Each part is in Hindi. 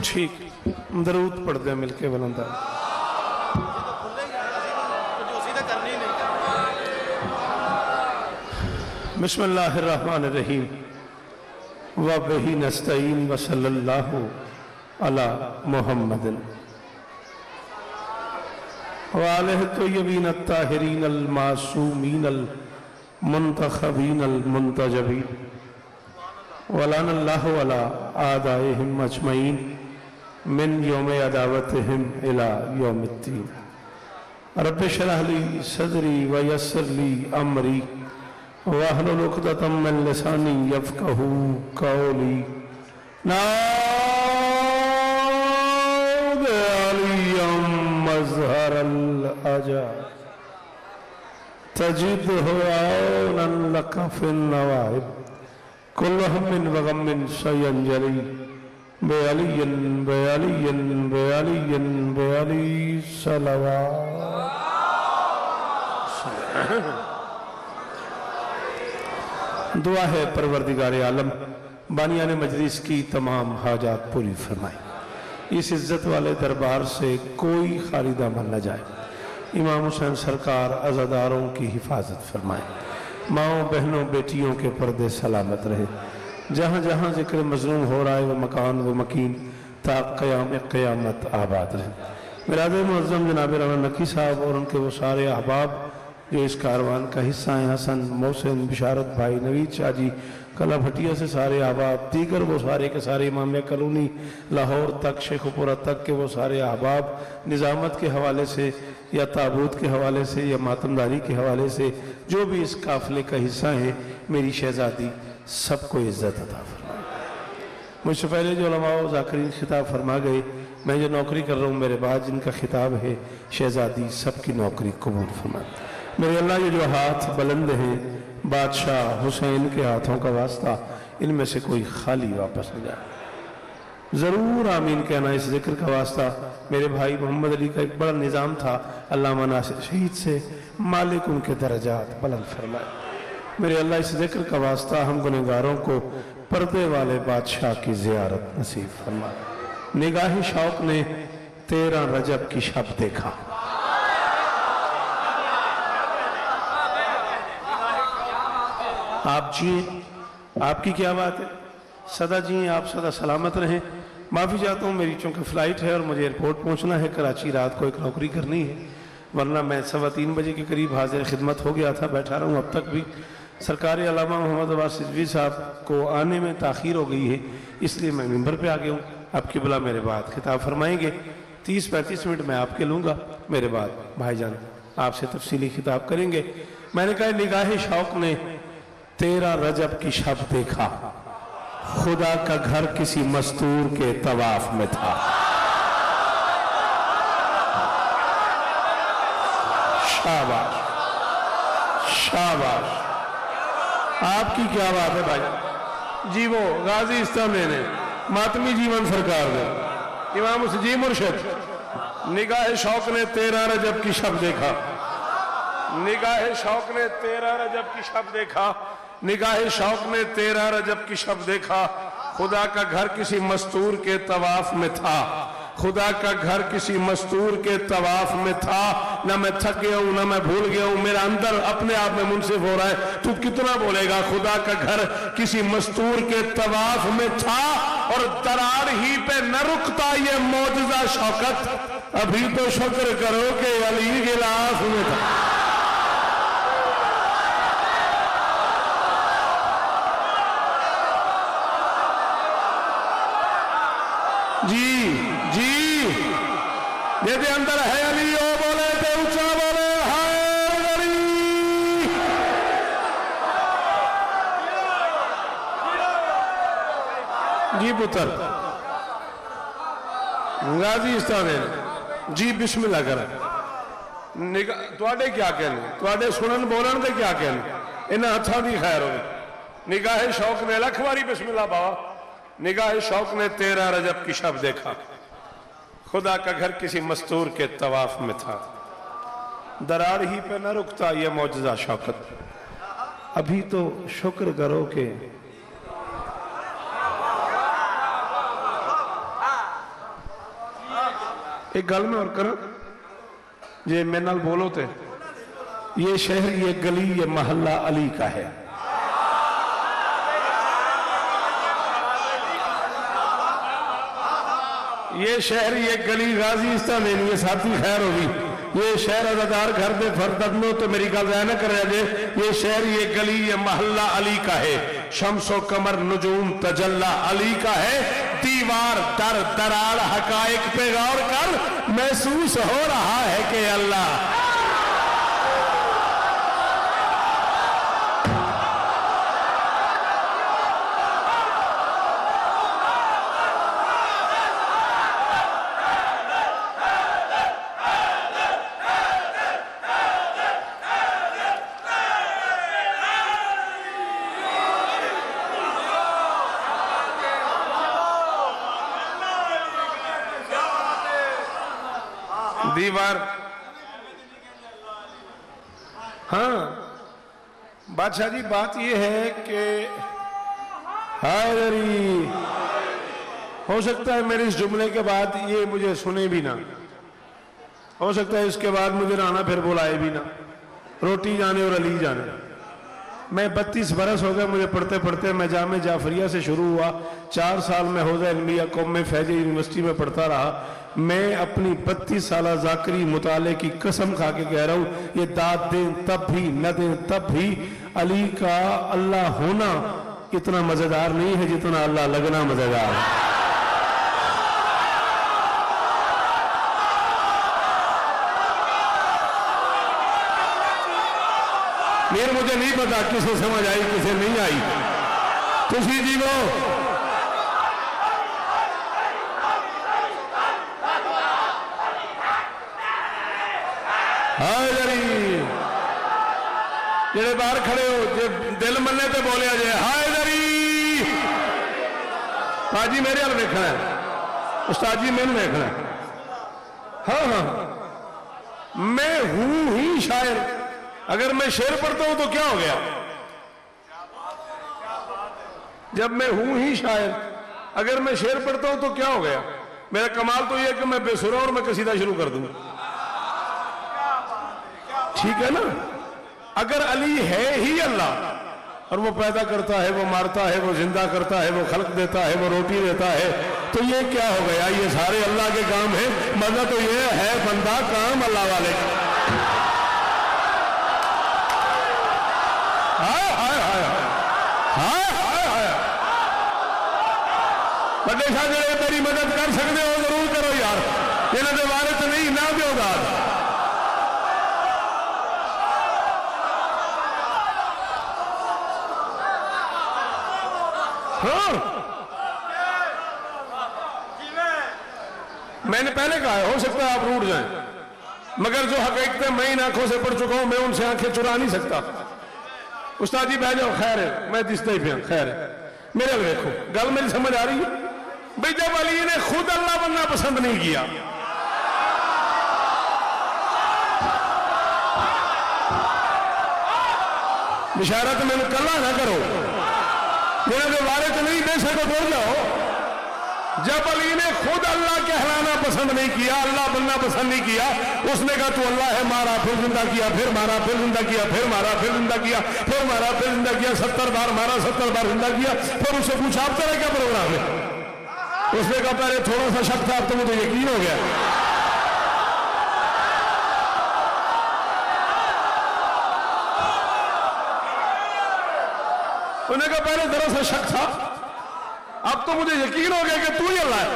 ठीक, दरूद पढ़ते हैं मिलके बुलंदा। बिस्मिल्लाहिर्रहमानिर्रहीम व बिही नस्तईन व सल्लल्लाहु अला मुहम्मदिन व आलिहि तय्यबीन अत्ताहिरीन अल मासूमीन अल मुंतखबीन अल मुंतजबीन व लानल्लाहु अला आदाइहिम अजमईन मिन यौम अदावतिहिम इला यौमिद्दीन। रब्बि इश्रह ली सदरी व यस्सिर ली अमरी वाहलुल उक़दतम मिन लिसानी यफ़क़हू क़ौली। नाऊद अलियम मज़हरल अजा तजिदहु औनन लक फ़िन नवाइब कुल्लु हम्मिन व ग़म्मिन सयंजली बेअलियन बेअलियन बेअलियन बेअली सलवात। दुआ है परवरदिगार आलम बानियाने मजलिस की तमाम हाजात पूरी फरमाए, इस इज्जत वाले दरबार से कोई खाली दामन न जाए। इमाम हुसैन सरकार अज़ादारों की हिफाजत फरमाए, माओं बहनों बेटियों के पर्दे सलामत रहे। जहाँ जहाँ जिक्र मजलूम हो रहा है वह मकान व मकीन ता क़यामत आबाद रहे। मिराद मुअज़्ज़म जनाब राना नकी साहब और उनके वो सारे अहबाब जो इस कारवान का हिस्सा हैं, हसन मोहसिन बिशारत भाई नवीद शाह जी कला भटिया से सारे अहबाब, दीगर वो सारे के सारे इमामिया कॉलोनी लाहौर तक शेखुपुरा तक के वो सारे अहबाब, निज़ामत के हवाले से या ताबूत के हवाले से या मातमदारी के हवाले से जो भी इस काफ़िले का हिस्सा है, मेरी शहज़ादी सबको इज़्ज़त अता फरमाए। मुझसे पहले जो उलमा व ज़ाकिरीन खिताब फरमा गए, मैं जो नौकरी कर रहा हूँ मेरे बाद जिनका खिताब है शहज़ादी, सबकी नौकरी कबूल फरमाए। मेरे अल्लाह ये जो हाथ बुलंद हैं बादशाह हुसैन के हाथों का वास्ता, इनमें से कोई खाली वापस न जाए। ज़रूर आमीन कहना इस जिक्र का वास्ता। मेरे भाई मोहम्मद अली का एक बड़ा निज़ाम था, अल्लामा नासिर शहीद से मालिक उनके दर्जात बुलंद फरमाए। मेरे अल्लाह इस जिक्र का वास्ता हम गुनहगारों को पर्दे वाले बादशाह की ज़ियारत नसीब फरमाए। निगाह शौक ने 13 रजब की शब देखा। आप जिए, आपकी क्या बात है, सदा जिए, आप सदा सलामत रहें। माफ़ी चाहता हूँ, मेरी चूँकि फ़्लाइट है और मुझे एयरपोर्ट पहुँचना है, कराची रात को एक नौकरी करनी है, वरना मैं 2:15 बजे के करीब हाजिर खिदमत हो गया था, बैठा रहूँ अब तक भी। सरकारी अल्लामा मोहम्मद अब्बास सिद्दीकी साहब को आने में ताख़ीर हो गई है, इसलिए मैं मिंबर पे आ गया हूँ। आपकी बुला मेरे बाद खिताब फरमाएंगे, 30-35 मिनट मैं आपके लूँगा, मेरे बाद भाईजान आपसे तफसीली खिताब करेंगे। मैंने कहा निगाह शौक ने 13 रजब की शब देखा, खुदा का घर किसी मस्तूर के तवाफ में था। शाबाश शाबाश, आपकी क्या बात है भाई जी। वो गाजी इस्तामे ने मातमी जीवन सरकार ने इमाम जी मुर्शिद, निगाह शौक ने 13 रजब की शब देखा। निगाह शौक ने 13 रजब की शब देखा। निगाह शौक ने 13 रजब की शब देखा, खुदा का घर किसी मस्तूर के तवाफ में था। खुदा का घर किसी मस्तूर के तवाफ में था। ना मैं थक गया हूं ना मैं भूल गया हूं, मेरा अंदर अपने आप में मुनसिफ हो रहा है। तू कितना बोलेगा, खुदा का घर किसी मस्तूर के तवाफ में था और दरार ही पे न रुकता ये मौजज़ा शौकत। अभी तो शुक्र करो कि अली गिलाफ में था। जी जी, यदि अंदर है अली, ओ बोले तो ऊंचा बोले हाय अली। जी पुत्र गाजी इस्ताने जी बिस्मिल्लाह कर। तुहाडे क्या कहने, तुहाडे सुनन बोलन के क्या कहने, इन्हां हत्थां दी खैर हो। निगाह शौक ने लख वारी बिस्मिल्लाह बाबा। निगाह शौक ने 13 रजब की शब देखा, खुदा का घर किसी मस्तूर के तवाफ में था। दरार ही पे न रुकता ये मौजज़ा शौकत। अभी तो शुक्र करो कि एक गल में और कर जे मेरे नाल बोलो तो ये शहर, ये गली, ये महल्ला अली का है। ये शहर, ये गली गाजी इस तरह देनी है, साथी खैर होगी। ये शहर अदादार घर दे फरदनो तो मेरी गल रहा ना कर दे। ये शहर, ये गली, ये महल्ला अली का है। शम्सो कमर नुजूम तजल्ला अली का है। दीवार दर दरार हकायक पे गौर कर, महसूस हो रहा है कि अल्लाह। दीवार, हाँ बादशाह जी, बात यह है कि हैदरी, हो सकता है मेरे इस जुमले के बाद ये मुझे सुने भी ना, हो सकता है इसके बाद मुझे राना फिर बुलाए भी ना। रोटी जाने और अली जाने। मैं 32 बरस हो गए मुझे पढ़ते पढ़ते। मैं जामे जाफरिया से शुरू हुआ, 4 साल में हौज़ा इल्मिया कौम में फैज़ यूनिवर्सिटी में पढ़ता रहा। मैं अपनी 32 साल ज़ाकरी मुताले की कसम खा के कह रहा हूँ, ये दाद दें तब भी न दें तब भी अली का अल्लाह होना इतना मज़ेदार नहीं है जितना अल्लाह लगना मज़ेदार है। मेरे मुझे नहीं पता किसे समझ आई किसे नहीं आई। तुसी जीवो, जेड़े बाहर खड़े हो, जे दिल मन्ने तो बोलिया जे हायदरी। पाजी मेरे हाल वेखना है, उस्ताद जी मैंने वेखना है। हाँ हाँ, मैं हूं ही शायर। अगर मैं शेर पढ़ता हूं तो क्या हो गया? जब मैं हूं ही शायर, अगर मैं शेर पढ़ता हूं तो क्या हो गया? मेरा कमाल तो यह कि मैं बेसुरा और मैं कसीदा शुरू कर दूं। ठीक है ना? अगर अली है ही अल्लाह और वो पैदा करता है, वो मारता है, वो जिंदा करता है, वो खल्क देता है, वो रोटी देता है, तो ये क्या हो गया? ये सारे अल्लाह के काम है। मजा तो ये है बंदा काम अल्लाह वाले का। हाय हाय हाय हाय हाय हाय। बड़े शाह जो मेरी मदद कर सकते हो जरूर करो यार। इन्होंने के बारे तो नहीं ना दो दाद। हाँ, मैंने पहले कहा है, हो सकता है आप रूठ जाएं, मगर जो हकीकतें मैं इन आंखों से पढ़ चुका हूं, मैं उनसे आंखें चुरा नहीं सकता। उस्ताद जी बह जाओ, खैर है, मैं दिसता ही पिया, खैर है। मेरे देखो, गल मेरी समझ आ रही है भाई। जब अली ने खुद अल्लाह बनना पसंद नहीं किया, बिशारत मैंने कला ना करो, मेरे बारे तो नहीं बेशक को बोल जाओ। जब अली ने खुद अल्लाह कहलाना पसंद नहीं किया, अल्लाह बनना पसंद नहीं किया, उसने कहा तू अल्लाह है, मारा फिर जिंदा किया, फिर मारा फिर जिंदा किया, फिर मारा फिर जिंदा किया, फिर मारा फिर जिंदा किया, 70 बार मारा 70 बार जिंदा किया। फिर उससे पूछा आप तेरा क्या प्रोग्राम है? उसने कहा पहले थोड़ा सा शक था, अब तो मुझे यकीन हो गया। उन्होंने कहा पहले जरा सा शक था, अब तो मुझे यकीन हो गया कि तू ही अल्लाह है।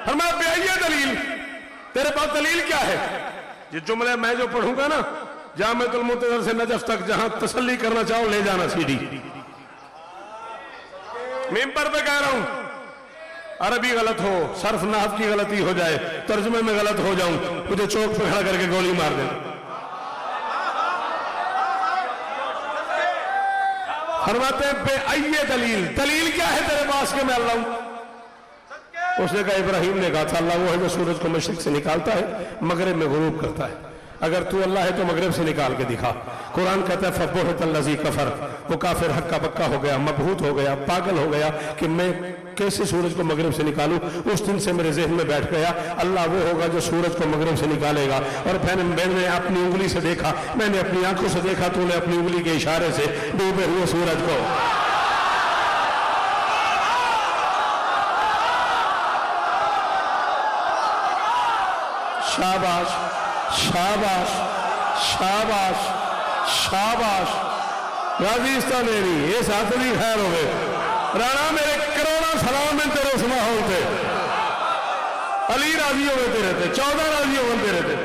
फरमाया बेआइया दलील, तेरे पास दलील क्या है? ये जुमले मैं जो पढ़ूंगा ना, जामिअतुल मुंतज़िर से नजफ तक, जहां तसल्ली करना चाहो ले जाना सीढ़ी। मिंबर पे कह रहा हूं, अरबी गलत हो, सर्फ नाहव की गलती हो जाए, तर्जुमे में गलत हो जाऊं, मुझे चौक पे खड़ा करके गोली मार दे। फरमाते हैं बेआइये दलील, दलील क्या है तेरे पास के मैं अल्लाह हूं? उसने कहा इब्राहिम ने कहा था अल्लाह वो है जो सूरज को मशरिक से निकालता है, मगरिब में गुरूब करता है। अगर तू अल्लाह है तो मगरिब से निकाल के दिखा। कुरान कहता है फब्बुहितल्लज़ी कफर, वो काफिर हक्का बक्का हो गया, मबहूत हो गया, पागल हो गया कि मैं कैसे सूरज को मगरिब से निकालूं। उस दिन से मेरे जहन में बैठ गया अल्लाह वो होगा जो सूरज को मगरिब से निकालेगा। और मैंने अपनी उंगली से देखा, मैंने अपनी आंखों से देखा, तूने अपनी उंगली के इशारे से डूबे हुए सूरज को शाबाश शाबाश शाबाश शाबाश। गाजीस्तान मेरी ये साथ भी खैर हो गए। राणा मेरे करोड़ों सलाम में तेरे उस माहौल थे। अली राजी हो गए तेरे थे, 14 राजी हो गए तेरे थे।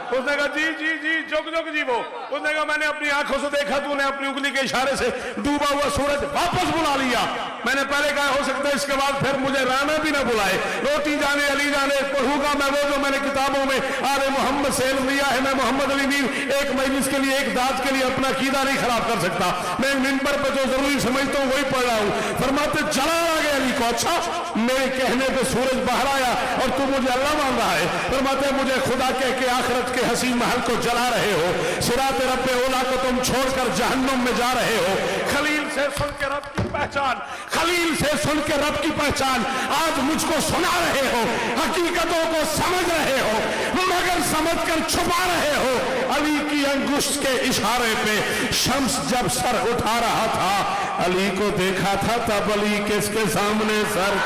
उसने कहा जी जी जी जुग जुग जी वो। उसने कहा मैंने अपनी आंखों से देखा, तूने अपनी उंगली के इशारे से डूबा हुआ सूरज वापस बुला लिया। मैंने पहले कहा हो सकता है इसके बाद फिर मुझे राना भी ना बुलाए, रोटी जाने अली जाने, पढ़ूंगा मैं वो जो मैंने किताबों में आले मोहम्मद से इल्म लिया है। मैं मोहम्मद अली मीर एक मजलिस के लिए, एक दाद के लिए अपना कीदा नहीं खराब कर सकता। मैं मिंबर पर जो जरूरी समझता हूँ वही पढ़ रहा हूँ। फरमाते चला आ गया अली को, अच्छा मेरे कहने पे सूरज बाहर आया और तू मुझे अल्लाह मान रहा है। फरमाते मुझे खुदा कह के आखिरत के हसीन महल को जला रहे हो, सिरात रब्बे ओला को तुम छोड़कर जहन्नुम में जा रहे हो। खलील से सुन के रब की पहचान, खलील से सुन के रब की पहचान आज मुझको सुना रहे हो। हकीकतों को समझ रहे हो मगर समझ कर छुपा रहे हो। अली की अंगुष्ठ के इशारे पे शम्स जब सर उठा रहा था, अली को देखा था तब अली किसके सामने सर।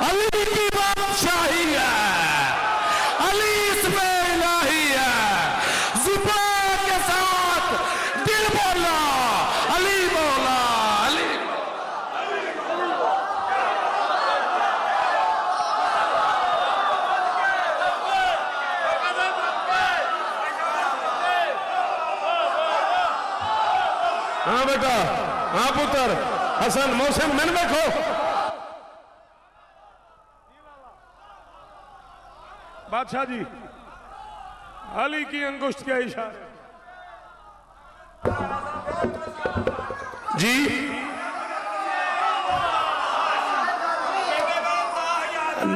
अली की बादशाही है, अली इसमें इलाही है। जुबान के साथ दिल बोला अली बोला अली। हाँ बेटा, हाँ पुत्र हसन मौसम मैंने देखो। बादशाह जी अली की अंगुष्ठ के इशारे जी।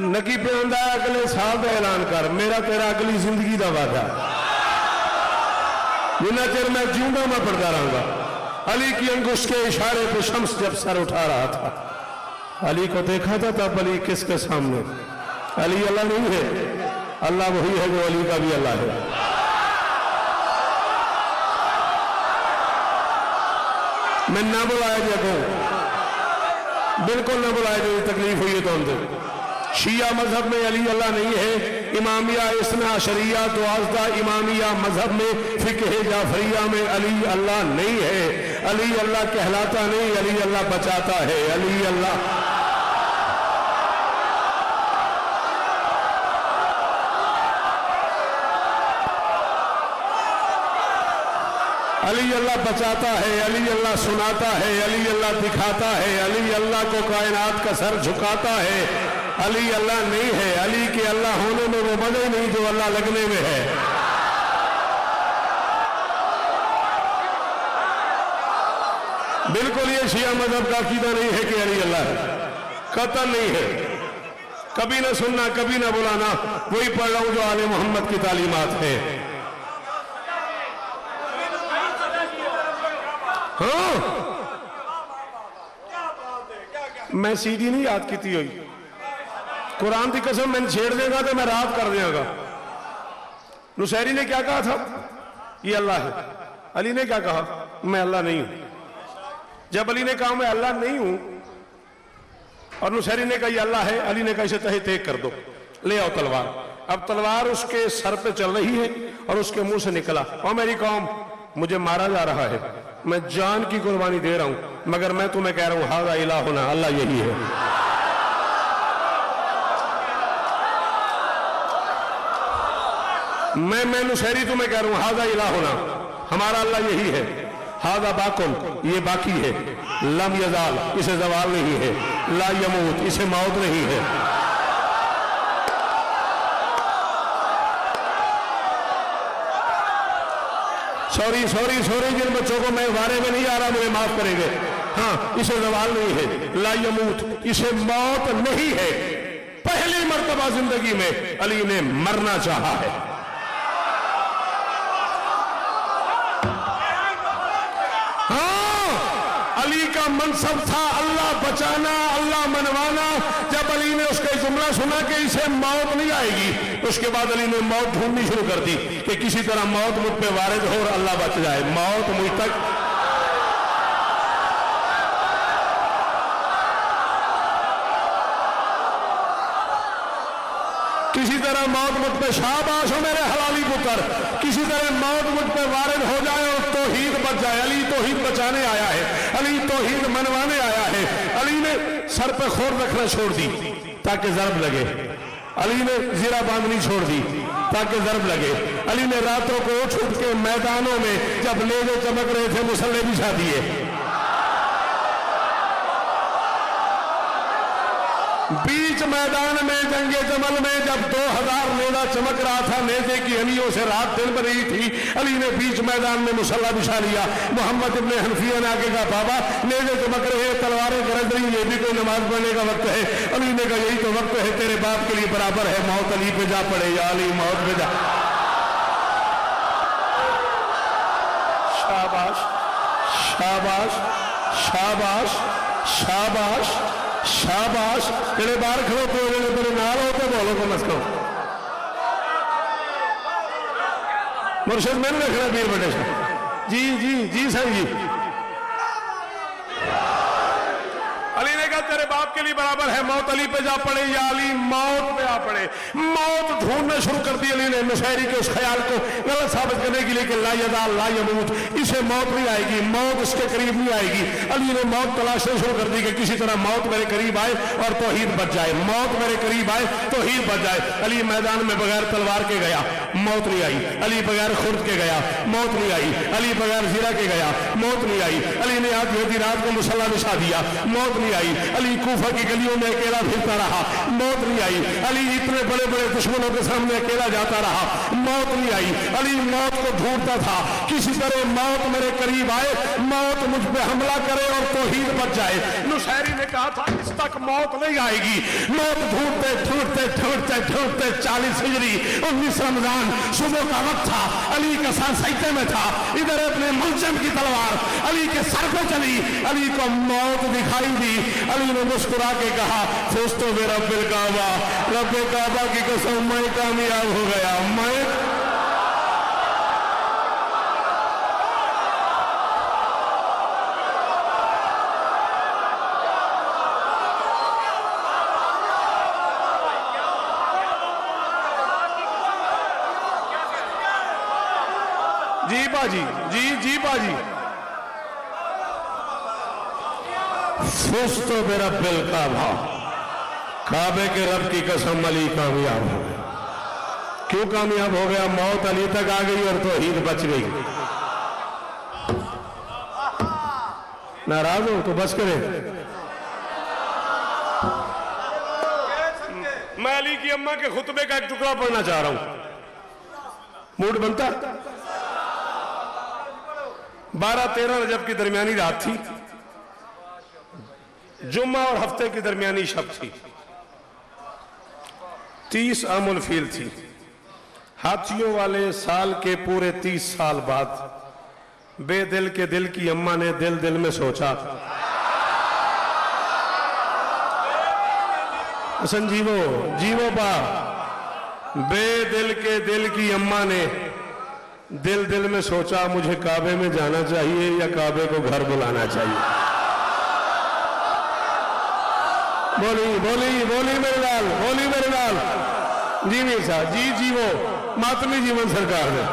नकी पे आंदा अगले साल का ऐलान कर, मेरा तेरा अगली जिंदगी का वादा। जिन्ना चिर मैं जीऊंगा मैं पढ़ता रहूंगा। अली की अंगुष्ठ के इशारे पे शम्स जब सर उठा रहा था, अली को देखा था तब अली किसके सामने। अली अल्लाह नहीं है, अल्लाह वही है जो अली का भी अल्लाह है। मैं ना बुलाया जाको, बिल्कुल ना बुलाया जो तकलीफ हुई है तो हमसे। शिया मजहब में अली अल्लाह नहीं है। इमामिया इस्ना शरिया दुआज़दा इमामिया मजहब में फिक़ह जाफरिया में अली अल्लाह नहीं है। अली अल्लाह कहलाता नहीं, अली अल्लाह बचाता है। अली अल्लाह अली अल्लाह बचाता है, अली अल्लाह सुनाता है, अली अल्लाह दिखाता है, अली अल्लाह को कायनात का सर झुकाता है। अली अल्लाह नहीं है। अली के अल्लाह होने में वो मजा ही नहीं जो अल्लाह लगने में है। बिल्कुल ये शिया मजहब का अकीदा नहीं है कि अली अल्लाह है, कतई नहीं है। कभी ना सुनना कभी ना बुलाना, वही पढ़ रहा हूं जो आले मोहम्मद की तालीमात है। हाँ मैं सीधी नहीं याद की हुई, कुरान की कसम मैंने छेड़ देगा तो मैं रात कर देगा। नुसैरी ने क्या कहा था? ये अल्लाह है। अली ने क्या कहा? मैं अल्लाह नहीं हूं। जब अली ने कहा मैं अल्लाह नहीं हूं और नुसैरी ने कहा ये अल्लाह है, अली ने कहा इसे तहे तेग कर दो, ले आओ तलवार। अब तलवार उसके सर पे चल रही है और उसके मुंह से निकला, और मेरी कौम मुझे मारा जा रहा है, मैं जान की कुर्बानी दे रहा हूं, मगर मैं तुम्हें कह रहा हूं हाज़ा इलाहुना, अल्लाह यही है। मैं नुसैरी तुम्हें कह रहा हूं हाज़ा इलाहुना, हमारा अल्लाह यही है। हाज़ा बाकुल, ये बाकी है। लम यजाल, इसे जवाल नहीं है। ला यमूत, इसे मौत नहीं है। सॉरी सॉरी सॉरी, जिन बच्चों को मैं बारे में नहीं आ रहा मुझे माफ करेंगे। हाँ, इसे सवाल नहीं है, ला यमूत, इसे मौत नहीं है। पहली मर्तबा जिंदगी में अली ने मरना चाहा है। हाँ, अली का मनसब था अल्लाह बचाना, अल्लाह मनवाना। जब अली ने उसका जुमला सुना कि इसे मौत नहीं आएगी, उसके बाद अली ने मौत ढूंढनी शुरू कर दी कि किसी तरह मौत मुझ पे वारिद हो और अल्लाह बच जाए। मौत मुझ तक, किसी तरह मौत मुझ पे, शाबाश हो मेरे हलाली पुत्र, किसी तरह मौत मुझ पे वारिद हो जाए और तौहीद बच जाए। अली तौहीद बचाने आया है, अली तौहीद मनवाने आया है। अली ने सर पे खोर रखना छोड़ दी ताकि जरब लगे। अली ने जीरा बांधनी छोड़ दी ताकि जरब लगे। अली ने रातों को उठ उठ के मैदानों में जब नेज़े चमक रहे थे मुसल्ले बिछा दिए। बीच मैदान में जंगे जमल में जब 2000 नेज़ा चमक रहा था, नेज़े की हनियों से रात दिन बन रही थी, अली ने बीच मैदान में मुसल्ला बिछा लिया। मोहम्मद इब्ने हनफिया ने आगे कहा, बाबा नेज़े चमक रहे, तलवारें गरज रही, ये भी कोई नमाज पढ़ने का वक्त है? अली ने कहा, यही तो वक्त है, तेरे बाप के लिए बराबर है, मौत अली पे जा पड़े, या अली मौत पे जा। शाबाश शाबाश शाबाश शाबाश शाबाश। तेरे बाहर खड़ो तो तेरे नाल हो तो बोलो को मत करो। मुर्शिद मैंने रखना पीर बटे साहब जी जी जी सर जी। अली ने कहा तेरे बाप के लिए बराबर है, मौत अली पे जा पड़े या अली मौत पे आ पड़े। मौत ढूंढना शुरू कर दी अली ने, मुशायरी के उस ख्याल को गलत साबित करने के लिए कि ला यदा ला यमूत, इसे मौत नहीं आएगी, मौत इसके करीब नहीं आएगी। अली ने मौत तलाशना शुरू कर दी कि किसी तरह मौत मेरे करीब आए और तौहीद बच जाए, मौत मेरे करीब आए तौहीद बच जाए। अली मैदान में बगैर तलवार के गया, मौत नहीं आई। अली बगैर खुर्द के गया, मौत नहीं आई। अली बगैर जीरा के गया, मौत नहीं आई। अली ने आधी रात को मुसल्ला बिछा दिया, मौत नहीं आई। अली कूफा की गलियों में अकेला फिरता रहा, मौत नहीं आई। अली इतने बड़े बड़े दुश्मनों के सामने अकेला जाता रहा, मौत नहीं आई। अली मौत को ढूंढता था, किसी तरह मौत मेरे करीब आए, मौत मुझ पे हमला करे और तौहीद बच जाए। नुशैरी ने कहा था इस तक मौत नहीं आएगी। मौत ढूंढते ढूंढते ढूंढते ढूंढते 40 हिजरी 19 रमजान सुबह का वक्त था। अली का सर सजदे में था, इधर अपने मुलजम की तलवार अली के सर को चली। अली को मौत दिखाई दी। अली ने मुस्कुरा के कहा, फुस्तु बि रब्बिल काबा, रब्बे काबा की कसम मैं कामयाब हो गया। मैं जी बाजी जी जी बाजी। फुस्तु बि रब्बिल काबा, काबे के रब की कसम अली कामयाब हो गया। क्यों कामयाब हो गया? मौत अली तक आ गई और तौहीद बच गई। नाराज हो तो बस करे। मैं अली की अम्मा के खुतबे का एक टुकड़ा पढ़ना चाह रहा हूं, मूड बनता? 12-13 रजब की दरमियानी रात थी, जुम्मा और हफ्ते की दरमियानी शब थी, 30 आमुल फील थी। हाथियों वाले साल के पूरे 30 साल बाद बेदिल के दिल की अम्मा ने दिल दिल में सोचा, हसन जीवो जीवो बा। बेदिल के दिल की अम्मा ने दिल दिल में सोचा, मुझे काबे में जाना चाहिए या काबे को घर बुलाना चाहिए। बोली बोली बोली मेरे लाल, बोली मेरे लाल। जी मीर साहब जी जीवो, मातमी जीवन सरकार ने।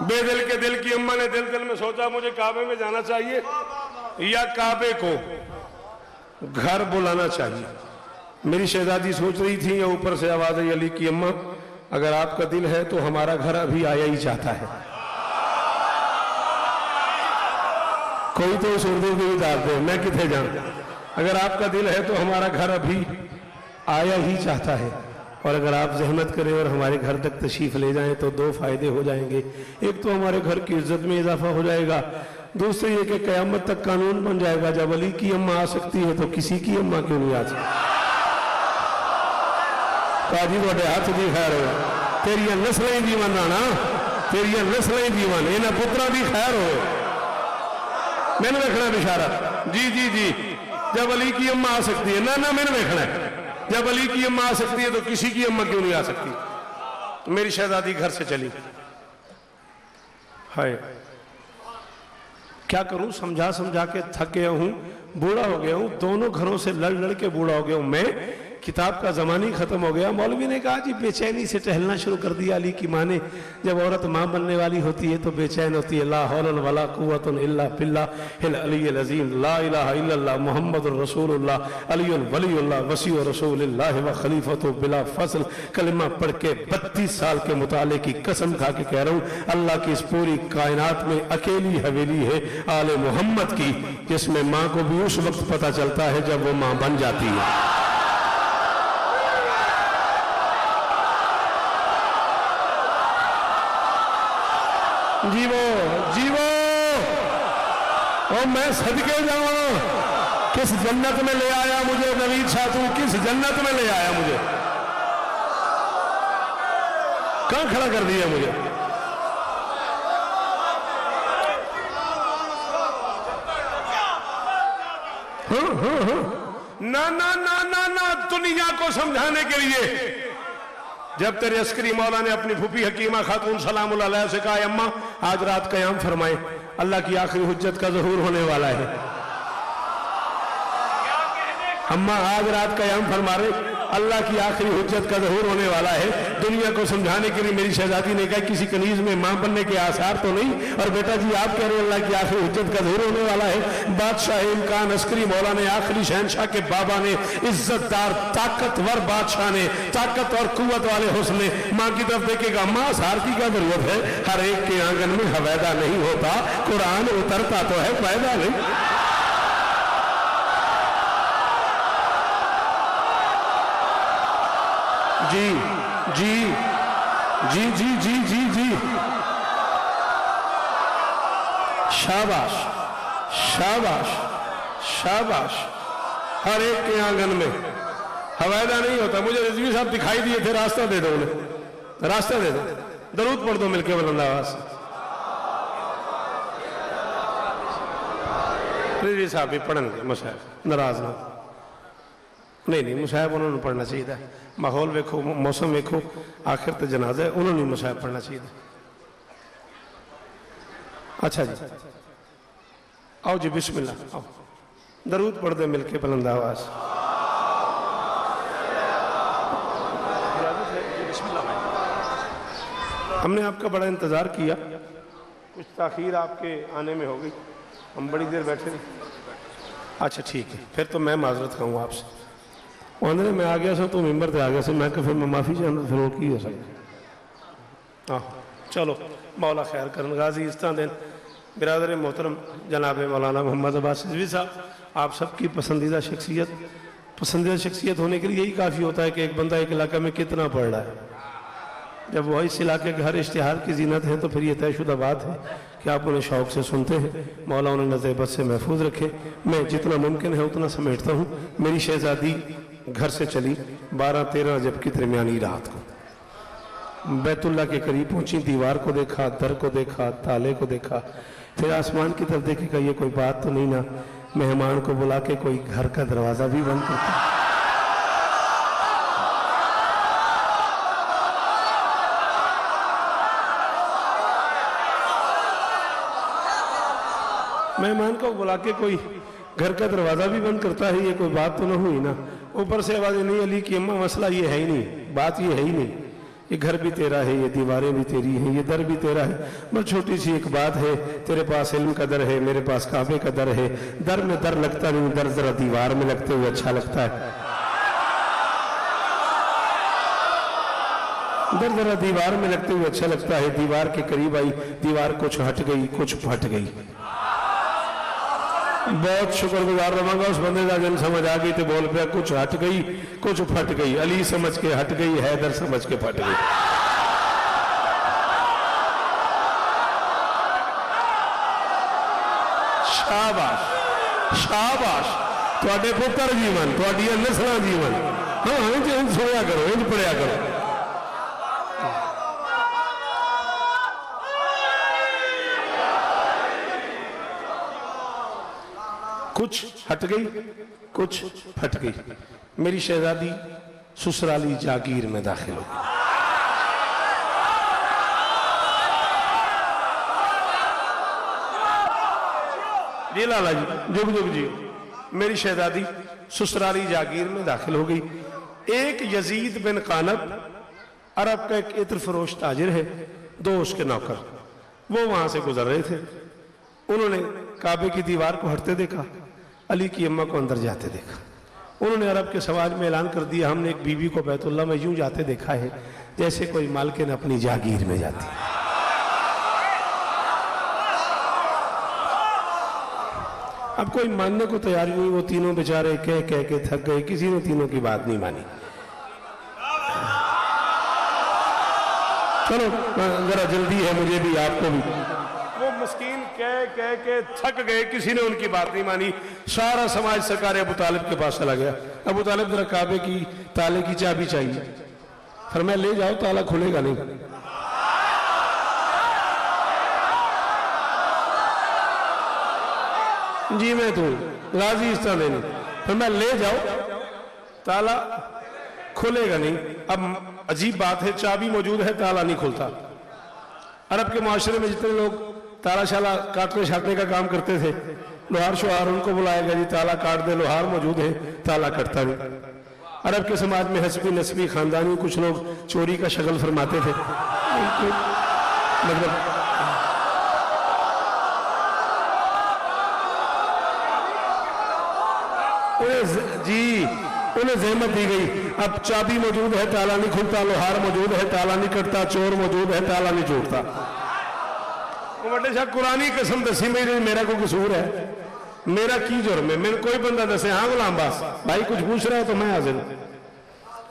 बेदिल के दिल की अम्मा ने दिल दिल में सोचा, मुझे काबे में जाना चाहिए या काबे को घर बुलाना चाहिए। मेरी शहजादी सोच रही थी, या ऊपर से आवाज आई, अली की अम्मा अगर आपका दिल है तो हमारा घर अभी आया ही चाहता है। कोई तो उस उर्दू की डाल दे, मैं कितने जाऊं। अगर आपका दिल है तो हमारा घर अभी आया ही चाहता है। और अगर आप जहमत करें और हमारे घर तक तशरीफ़ ले जाएं तो दो फ़ायदे हो जाएंगे। एक तो हमारे घर की इज्जत में इजाफा हो जाएगा, दूसरी ये कि क़यामत तक कानून बन जाएगा, जब अली की अम्मा आ सकती है तो किसी की अम्मा क्यों नहीं आ सकती। ताजी वाले हाथ की खैर हो, तेरिया नस्लें जीवन राणा, तेरिया नस्लें जीवन, इन्हें पुत्रा की खैर हो। मैंने देखना बिशारत जी जी जी, जब अली की अम्मा आ सकती है ना, मैंने देखना है जब अली की अम्मा आ सकती है तो किसी की अम्मा क्यों नहीं आ सकती। मेरी शहजादी घर से चली, हाय क्या करूं, समझा समझा के थक गया हूं, बूढ़ा हो गया हूं, दोनों घरों से लड़ लड़ के बूढ़ा हो गया हूं मैं, किताब का ज़माना ही ख़त्म हो गया। मौलवी ने कहा जी बेचैनी से टहलना शुरू कर दिया। अली की माँ ने, जब औरत माँ बनने वाली होती है तो बेचैन होती है। ला हौलन वला कुव्वतन इल्ला बिल्लाहिल अलिय्यिल अज़ीम, ला इलाहा इल्लल्लाह मुहम्मदुर रसूलुल्लाह अलियुल वलियुल्लाह वसीउ रसूलिल्लाह व खलीफतु बिला फज़ल। कलिमा पढ़ के 32 साल के मुताले की कसम खा के कह रहा हूँ, अल्लाह की इस पूरी कायनात में अकेली हवेली है आले मोहम्मद की, जिसमें माँ को भी उस वक्त पता चलता है जब वो माँ बन जाती है। जीवो जीवो, और मैं सदके जाऊं, किस जन्नत में ले आया मुझे नवीद शाह, तू किस जन्नत में ले आया मुझे, कहां खड़ा कर दिया मुझे। ना ना ना ना ना, दुनिया को समझाने के लिए जब तेरे अस्करी मौला ने अपनी फूफी हकीमा खातून सलामुल्लाह अलैहा से कहा, अम्मा आज रात क़याम फरमाए, अल्लाह की आखिरी हुज्जत का ज़हूर होने वाला है। अम्मा आज रात क़याम फरमा रहे, अल्लाह की आखिरी हुज्जत का ज़हूर होने वाला है। दुनिया को समझाने के लिए मेरी शहजादी ने कहा किसी कनीज में मां बनने के आसार तो नहीं, और बेटा जी आप कह रहे हैं अल्लाह की आखिरी हुज्जत का ज़हूर होने वाला है। बादशाह इमकान अस्करी मौला ने, आखिरी शहनशाह के बाबा ने, इज्जतदार ताकतवर बादशाह ने, ताकत और कुव्वत वाले हुस्न ने मां की तरफ देखेगा, मां आसार की क्या जरूरत है, हर एक के आंगन में हवैदा नहीं होता, कुरान उतरता तो है, फायदा नहीं। जी जी जी जी जी जी जी, शाबाश शाबाश शाबाश, हर एक के आंगन में हवायदा नहीं होता। मुझे रिजवी साहब दिखाई दिए थे, रास्ता दे दो उन्हें, रास्ता दे दो, दरूद पढ़ दो मिलके बुलंद आवाज से। रिजवी साहब भी पढ़ेंगे, मुशाहिब नाराज ना, नहीं नहीं मुशाहिब उन्होंने पढ़ना चाहिए था। माहौल वेखो, मौसम वेखो, आखिर तो जनाजा है, उन्होंने मुशाहिब पढ़ना चाहिए था। अच्छा जी आओ जी, बिस्मिल्लाह, आओ दरूद पढ़ दे मिलके बुलंद आवाज। हमने आपका बड़ा इंतजार किया, कुछ ताखीर आपके आने में हो गई, हम बड़ी देर बैठे थे। अच्छा ठीक है, फिर तो मैं माजरत कहूँगा आपसे। उन्होंने मैं आ गया सो तो मेंबर पे आ गया सो, मैं फिर मैं माफ़ी चाहता, फिर वो की हो सकता। हाँ चलो मौला खैर करन। गाजी इस तरह दिन बिरादर मोहतरम जनाब मौलाना मोहम्मद अब्बास रिजवी साहब, आप सबकी पसंदीदा शख्सियत होने के लिए यही काफ़ी होता है कि एक बंदा एक इलाके में कितना पढ़ रहा है। जब वह इस इलाके के हर इश्तिहार की जीनत है तो फिर ये तयशुदा बात है कि आप उन्हें शौक़ से सुनते हैं। मौला उन्हें नज़र से महफूज रखे। मैं जितना मुमकिन है उतना समेटता हूँ। मेरी शहजादी घर से चली 12-13 रजब की दरमियानी रात को, बैतुल्ला के करीब पहुंची, दीवार को देखा, दर को देखा, ताले को देखा, फिर आसमान की तरफ देखेगा, ये कोई बात तो नहीं ना, मेहमान को बुला के कोई घर का दरवाज़ा भी बंद करता। मेहमान को बुला के कोई घर का दरवाज़ा भी बंद करता है, ये कोई बात तो ना हुई ना। ऊपर से आवाज़ें, नहीं अली की अम्मा मसला ये है ही नहीं, बात ये है ही नहीं, ये घर भी तेरा है, ये दीवारें भी तेरी हैं, ये दर भी तेरा है, बस छोटी सी एक बात है, तेरे पास इल्म का दर है, मेरे पास काबे का दर है। दर में दर लगता नहीं, दर जरा दीवार में लगते हुए अच्छा लगता है। दर जरा दीवार में लगते हुए अच्छा लगता है। दीवार के करीब आई, दीवार कुछ हट गई, कुछ फट गई। बहुत शुक्रगुजार रहांगा उस बंदे का जिन समझ आ गई तो बोल पे कुछ हट गई कुछ फट गई। अली समझ के हट गई, हैदर समझ के फट गई। शाबाश शाबाश, थोड़े पुत्र जीवन, थोड़िया नस्ल जीवन। हाँ इंज सुनिया करो, इंज पढ़िया करो। कुछ हट गई कुछ फट गई। मेरी शहजादी ससुराली जागीर में दाखिल हो गई। जी लाला जी, जुग जुग जी। मेरी शहजादी ससुराली जागीर में दाखिल हो गई। एक यजीद बिन कानब, अरब का एक इत्र फरोश ताजिर है, दो उसके नौकर, वो वहां से गुजर रहे थे। उन्होंने काबे की दीवार को हटते देखा, अली की अम्मा को अंदर जाते देखा। उन्होंने अरब के समाज में ऐलान कर दिया, हमने एक बीवी को बैतुल्लाह में यूं जाते देखा है जैसे कोई मालकिन अपनी जागीर में जाती है। अब कोई मानने को तैयार नहीं, वो तीनों बेचारे कह कह के थक गए, किसी ने तीनों की बात नहीं मानी। चलो जरा जल्दी है मुझे भी आपको भी। वो मस्कीन कह कह के थक गए, किसी ने उनकी बात नहीं मानी। सारा समाज सरकार अबू तालिब के पास चला गया। अबू तालिब जरा काबे की ताले की चाबी चाहिए। फरमाया ले जाओ, ताला खुलेगा नहीं। जी मैं तो राजी इस तरह नहीं, फरमाया ले जाओ, ताला खुलेगा नहीं। अब अजीब बात है, चाबी मौजूद है, ताला नहीं खुलता। अरब के माशरे में जितने लोग ताला शाला काटने छाटने का काम करते थे, लोहार शुहार, उनको बुलाया गया, जी ताला काट दे, लोहार मौजूद है, ताला कटता नहीं। अरब के समाज में हस्बी नस्बी खानदानी कुछ लोग चोरी का शगल फरमाते थे। मतलब जी उन्हें जहमत दी गई, अब चाबी मौजूद है, ताला नहीं खुलता, लोहार मौजूद है, ताला नहीं कटता, चोर मौजूद है, ताला नहीं जोड़ता। बड़े शाह कुरानी कसम दसी मेरा कोई कसूर है, मेरा की जुर्म है? मेरे कोई बंदा दसे, हाँ गुलाम बास भाई कुछ पूछ रहा है तो मैं हाजिर,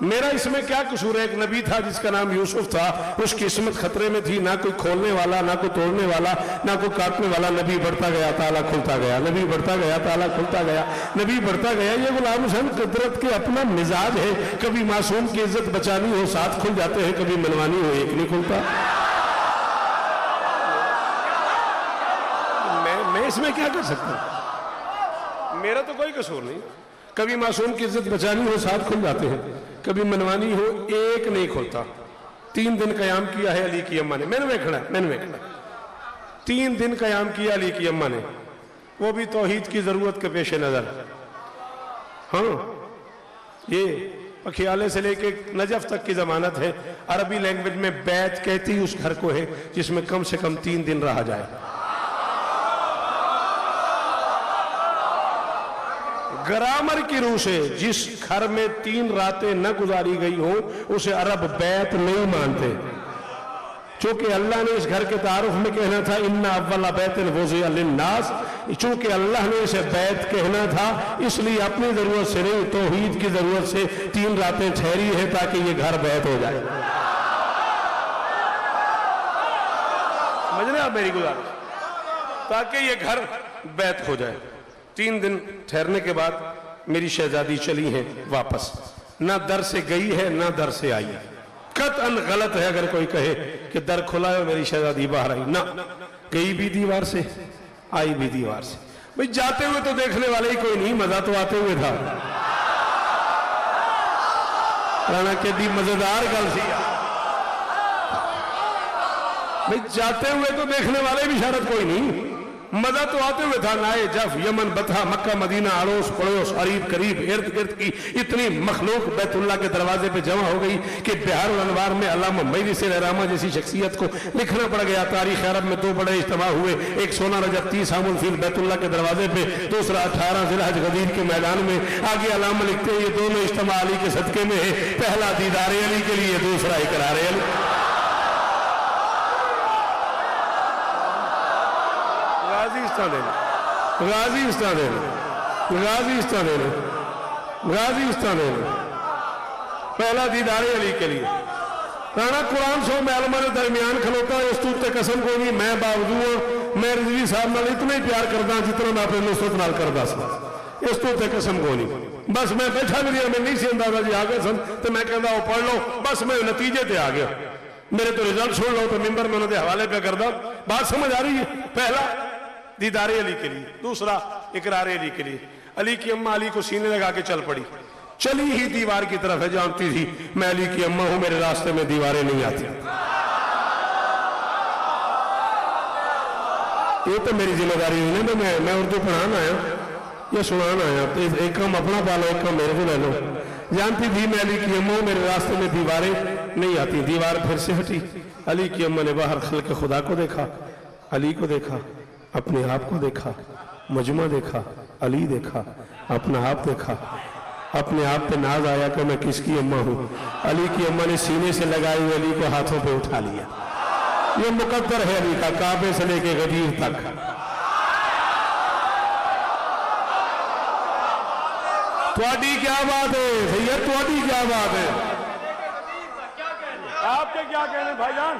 मेरा इसमें क्या कसूर है? एक नबी था जिसका नाम यूसुफ था, उसकी किस्मत खतरे में थी, ना कोई खोलने वाला, ना कोई तोड़ने वाला, ना कोई काटने वाला। नबी बढ़ता गया, ताला खुलता गया, नबी बढ़ता गया, ताला खुलता गया, नबी बढ़ता गया। ये गुलाम हुसैन कुदरत के अपना मिजाज है, कभी मासूम की इज्जत बचानी हो 7 खुल जाते हैं, कभी मनवानी हो 1 नहीं खुलता। मैं इसमें क्या कर सकता हूं? मेरा तो कोई कसूर नहीं। कभी मासूम की इज्जत बचानी हो 7 खुल जाते हैं, कभी मनवानी हो 1 नहीं खुलता। 3 दिन कयाम किया है अली की अम्मा ने, मैंने देखना 3 दिन कयाम किया अली की अम्मा ने, वो भी तौहीद की जरूरत के पेश नजर। हाँ ये पखियाले से लेके नजफ तक की जमानत है। अरबी लैंग्वेज में बैत कहती उस घर को है जिसमें कम से कम 3 दिन रहा जाए। ग्रामर की रूह से जिस घर में 3 रातें न गुजारी गई हो उसे अरब बैत नहीं मानते। चूंकि अल्लाह ने इस घर के तारुफ में कहना था इन्ना अव्वला बैतिन वुज़िअ लिन्नास, चूंकि अल्लाह ने इसे बैत कहना था इसलिए अपनी जरूरत से नहीं, तौहीद की जरूरत से 3 रातें ठहरी है ताकि ये घर बैत हो जाए। समझ रहे आप मेरी गुजारिश? ताकि ये घर बैत हो जाए। 3 दिन ठहरने के बाद मेरी शहजादी चली है वापस, ना दर से गई है ना दर से आई है। कतअन गलत है अगर कोई कहे कि दर खुला है मेरी शहजादी बाहर आई, ना, गई भी दीवार से आई भी दीवार से। भाई जाते हुए तो देखने वाले ही कोई नहीं, मजा तो आते हुए था। राणा के दी मजेदार गल सी, भाई जाते हुए तो देखने वाले भी शायद कोई नहीं, मजा तो आते हुए था। नाए जफ यमन बथा मक्का मदीना अड़ोस पड़ोस करीब करीब इर्द गिर्द की इतनी मखलूक बैतुल्लाह के दरवाजे पे जमा हो गई कि बिहार अनवार में अल्लामा मजलिस रहमा जैसी शख्सियत को लिखना पड़ गया। तारीख अरब में 2 बड़े इज्तिमा हुए, एक 16 रजब 30 आमुल फील बैतुल्लाह के दरवाजे पे, दूसरा 18 जिलहज गदीर के मैदान में। आगे अल्लामा लिखते हैं ये दोनों इज्तिमा अली के सदके में है, पहला दीदार अली के लिए, दूसरा इकरार अली। गाजी उस्ताद है, गाजी उस्ताद है, गाजी उस्ताद है। पहला दीदार अली के लिए राना कुरान सो मैलमा के दरमियान खलोता है। उस उत्ते कसम को नहीं मैं बावजूद मैं रिजवी साहब नाल इतना ही प्यार करदा जितना मैं अपने नुसरत नाल करदा सा। इस उत्ते कसम को नहीं बस मैं बैठा भी मैं नहीं सी अंदाजा जी आ गए सन तो मैं कहता वो पढ़ लो बस मैं नतीजे ते आ गया। मेरे तो रिजल्ट सुन लो तो मिंबर में उन्होंने हवाले पे करदा। बात समझ आ रही है। पहला दीदार अली के लिए, दूसरा इकरार अली के लिए। अली की अम्मा अली को सीने लगा के चल पड़ी, चली ही दीवार की तरफ है। जानती थी मैं अली की अम्मा हूं, मेरे रास्ते में दीवारें नहीं आती। ये तो मेरी जिम्मेदारी नहीं ना, मैं उर्दू पढ़ाना आया या सुनाना आया। तो एक काम अपना पालो, एक काम मेरे को ले लो। जानती थी मैं अली की अम्मा हूं, मेरे रास्ते में दीवारें नहीं आती। दीवार फिर से हटी। अली की अम्मा ने बाहर खल्क खुदा को देखा, अली को देखा, अपने आप को देखा, मजमा देखा, अली देखा, अपना आप देखा। अपने आप पे नाज आया कि मैं किसकी अम्मा हूं। अली की अम्मा ने सीने से लगाई हुई अली को हाथों पे उठा लिया। ये मुकद्दर है अली का, काबे से लेके गदीर तक। तुआडी क्या बात है भैया, तुआडी क्या बात है? आपके क्या कहने भाईजान?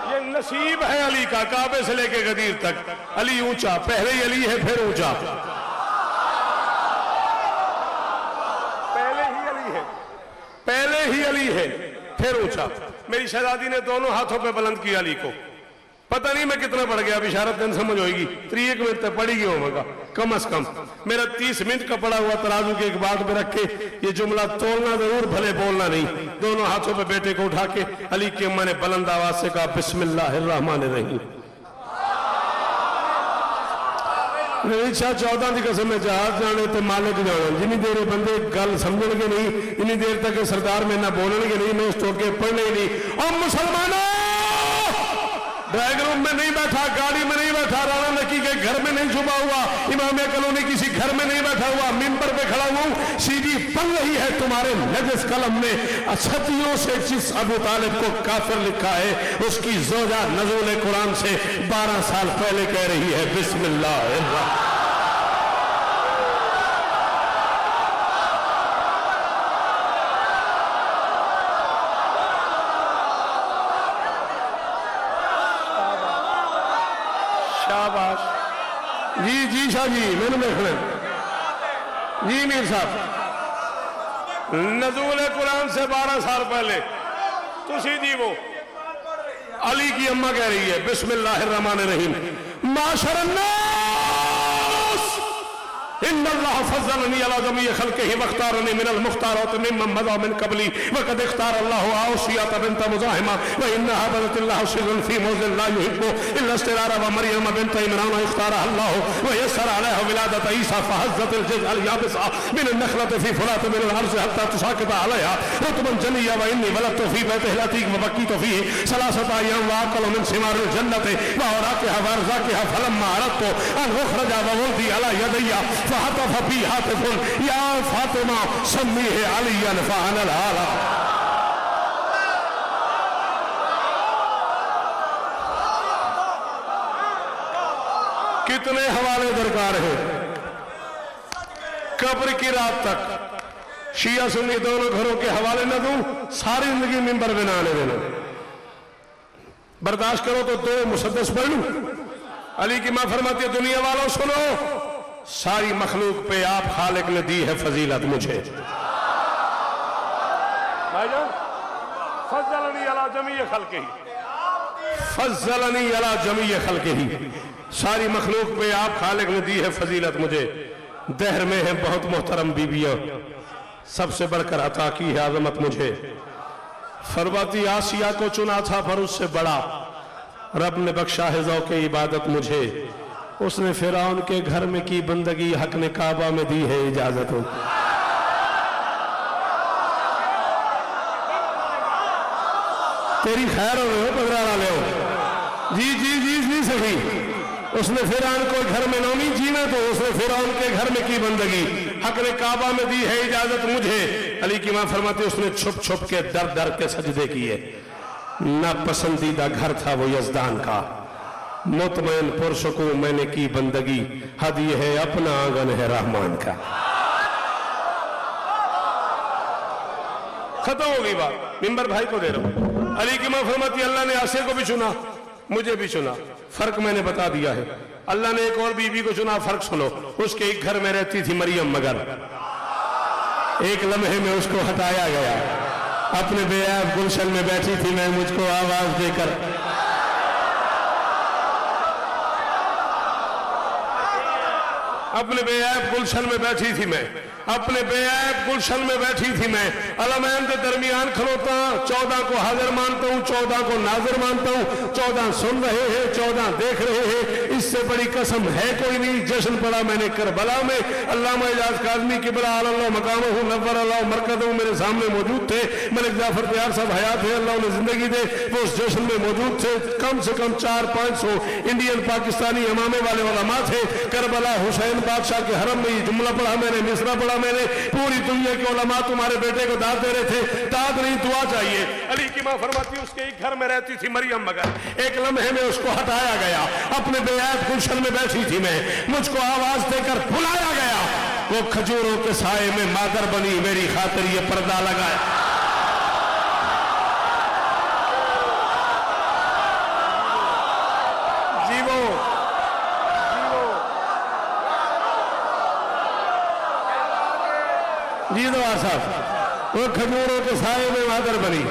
ये नसीब है अली का, काबे से लेके गदीर तक। अली ऊंचा, पहले ही अली है फिर ऊंचा। पहले ही अली है फिर ऊंचा। मेरी शहजादी ने दोनों हाथों पे बुलंद किया अली को। पता नहीं मैं कितना पढ़ गया, इशारत दिन समझ होगी। 3 मिनट तक पढ़ी गया होगा कम अज कम। मेरा 30 मिनट का पड़ा हुआ तराजू के एक बात में रख के ये जुमला तोड़ना जरूर, भले बोलना नहीं। दोनों हाथों पे बेटे को उठा के अली की अम्मा ने बुलंद आवाज से कहा बिस्मिल्लाहिर्रहमानिर्रहीम। शाह 14 की कसम में जहाज जाने तो मालिक जाने। जिनी देर बंदे गल समझेंगे नहीं, इन्नी देर तक सरदार में ना बोलेंगे नहीं, मैं उस टोके पढ़ने ही नहीं। और मुसलमानों, ड्राइंग रूम में नहीं बैठा, गाड़ी में नहीं बैठा, राणा नकी के घर में नहीं छुपा हुआ, इमाम कॉलोनी किसी घर में नहीं बैठा हुआ, मिंबर पे खड़ा हुआ। सीधी पल रही है तुम्हारे नजस कलम ने। सदियों से जिस अबू तालिब को काफिर लिखा है उसकी जोजा नज़ुल कुरान से 12 साल पहले कह रही है बिस्मिल्लाह। जी जी शाह जी मैंने देखना जी मीर साहब नज़ूल कुरान से 12 साल पहले तुसी जी वो अली की अम्मा कह रही है बिस्मिल्लाहिर्रहमानिर्रहीम। माशरन्नास इन्नल्लाह फज़्ज़लनी अला जमीइ खल्क़िही वख्तारनी मिनल मुख्तारात मिम्मन मज़ा मिन क़ब्ली वक़द इख्तारल्लाहु आसियत बिन्त मुज़ाहिमा व इन्नहा बदतिल्लाहु सिर्रन फ़ी मौज़िन ला युहिब्बु इल्ला इस्तिरारा व मरियम बिन्त इमरान इख्तारहल्लाहु व यस्सर अलैहा विलादत ईसा फहज़्ज़तिल जज़अल याबिसा मिन अन्नख़लति फ़ी फ़ुलात मिन अल-अर्ज़ हत्ता तुसाक़ित अलैहा रुतबन जनिय्या व इन्नी वलदतु फ़ी बैतिहिल अतीक़ व बक़ीतु फ़ीहि सलासत अय्याम व अकलु मिन सिमारिल जन्नति व औराक़िहा व अर्ज़ाक़िहा फलम्मा अरदतु अन उख़्रजा व वल्दी अला यदैया फहतफ फी हातिफुन या फातिमा सम्मीहि अलियन फ़अनल आला। कितने हवाले दरकार है कब्र की रात तक। शिया सुन्नी दोनों घरों के हवाले न दूं, सारी जिंदगी मिंबर में ना आने देना। बर्दाश्त करो तो 2 मुसद्दस पढ़ लूं। अली की मां फरमाती है दुनिया वालों सुनो, सारी मखलूक पे आप खालिक ने दी है फजीलत मुझे। भाईजान फज़्ज़लनी अला जमीइ खल्क़िही, फज़्ज़लनी अला जमीइ खल्क़िही, सारी मखलूक पे आप खालिक ने दी है फजीलत मुझे। दहर में है बहुत मोहतरम बीबियां, सबसे बढ़कर अता की है आजमत मुझे। फरमाती आसिया को चुना था पर उससे बड़ा रब ने बख्शा है ज़ौक़ इबादत मुझे। उसने फिरौन के घर में की बंदगी, हक ने काबा में दी है इजाजत। तेरी खैर हो पगड़ा ले जी जी जी जी सही। उसने फिरौन को घर में नौमी जीना तो उसने फिरौन के घर में की बंदगी, हक ने काबा में दी है इजाजत मुझे। अली की मां फरमाती उसने छुप छुप के डर डर के सजदे किए। ना पसंदीदा घर था वो यज़दान का, मुतमैन पुरुष को मैंने की बंदगी, हद ये है अपना आंगन है रहमान का। खत्म हो गई बात, मिंबर भाई को दे रहा हूं। अली की मां फरमाती अल्लाह ने आसिया को भी चुना, मुझे भी चुना, फर्क मैंने बता दिया है। अल्लाह ने एक और बीबी को चुना, फर्क सुनो। उसके एक घर में रहती थी मरियम, मगर एक लम्हे में उसको हटाया गया। अपने बेयाब गुलशन में बैठी थी मैं, मुझको आवाज देकर अपने बेयाब गुलशन में बैठी थी मैं, अपने बेयाब गुलशन में बैठी थी मैं। अलमैन के दरमियान खलोता, 14 को हाजिर मानता हूँ, 14 को नाजिर मानता हूँ। 14 सुन रहे हैं, 14 देख रहे हैं, इससे बड़ी कसम है कोई नहीं। जश्न पड़ा मैंने करबला में, अल्लामा इजाज काज़मी किबला अल्लाह मकामहू नव्वर अल्लाह मरकज़हू मेरे सामने मौजूद थे। मलिक जाफर तैयार साहब हयात है, अल्लाह उन्हें जिंदगी दे, वो उस जश्न में मौजूद थे। कम से कम 400-500 इंडियन पाकिस्तानी इमामे वाले उलमा थे। करबला हुसैन बादशाह के हरम में ये जुमला पढ़ा मैंने, मिसरा पढ़ा मैंने। पूरी दुनिया के उलमा तुम्हारे बेटे को दाद दे रहे थे, दाद नहीं दुआ चाहिए। अली की मां फरमाती उसके एक घर में रहती थी मरियम, मगर एक लम्हे में उसको हटाया गया। अपने बेयाब गुलशन में बैठी थी मैं, मुझको आवाज देकर बुलाया गया। वो खजूरों के साए में मादर बनी, मेरी खातिर ये पर्दा लगाया। जीवो जी दवा साहब, वो खजूरों के साए में मादर बनी,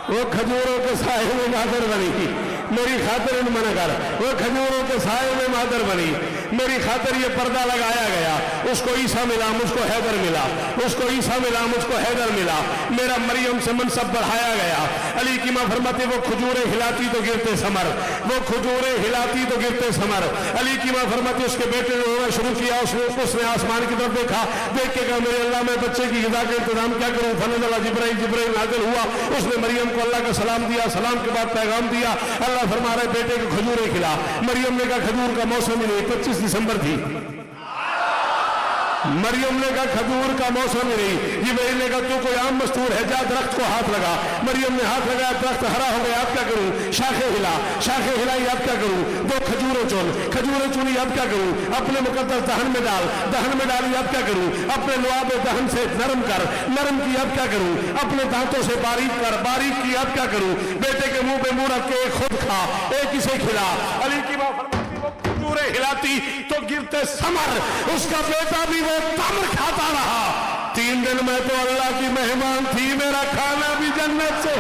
वो खजूरों के साए में मादर बनी, मेरी खातिर इन मन कर। वो खजूरों के साए में मादर बनी, मेरी खातिर ये पर्दा लगाया गया। उसको ईसा मिला, मुझको हैदर मिला, उसको ईसा मिला, मुझको हैदर मिला। मेरा मरियम से मनसब बढ़ाया गया। अली की मां फरमाती वो खजूरें हिलाती तो गिरते समर, वो खजूरें हिलाती तो गिरते समर। अली की मां फरमाती उसके बेटे ने रोना शुरू किया। उसने आसमान की तरफ देखा, देख के कहा मेरे अल्लाह मैं बच्चे की ग़िज़ा का इंतजाम क्या करूं। फनज़ला जिब्राइल नाज़िल हुआ। उसने मरियम को अल्लाह का सलाम दिया, सलाम के बाद पैगाम दिया। अल्लाह फरमा रहे बेटे को खजूरें खिला। मरियम ने कहा खजूर का मौसम ही नहीं, 25 दिसंबर थी। मरियम ने कहा खजूर का मौसम ही नहीं। जिब्राइल ने कहा तू कोई आम मस्तूर है, जा दरख्त को हाथ लगा। मरियम ने हाथ लगाया, दरख्त हरा हो गया, अब क्या करूं। शाखे हिला, शाखे हिलाई, अब क्या करूं। दो खजूरें चुन, खजूरें चुनी, अब क्या करूं। अपने मुकद्दस दहन में डाल, दहन में डाली, अब क्या करूं। अपने लुआब दहन से नरम कर, नरम की, अब क्या करूं। अपने दांतों से बारीक कर, बारीक की, अब क्या करूं। बेटे के मुंह पे मुंह रख के एक खुद खा, एक इसे खिला। अली की मां फरमाती वो खजूरें हिलाती तो गिरते समर। उसका बेटा भी वो तमर खाता रहा। 3 दिन में तो अल्लाह की मेहमान थी, मेरा खाना भी जन्नत से।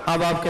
अब आपके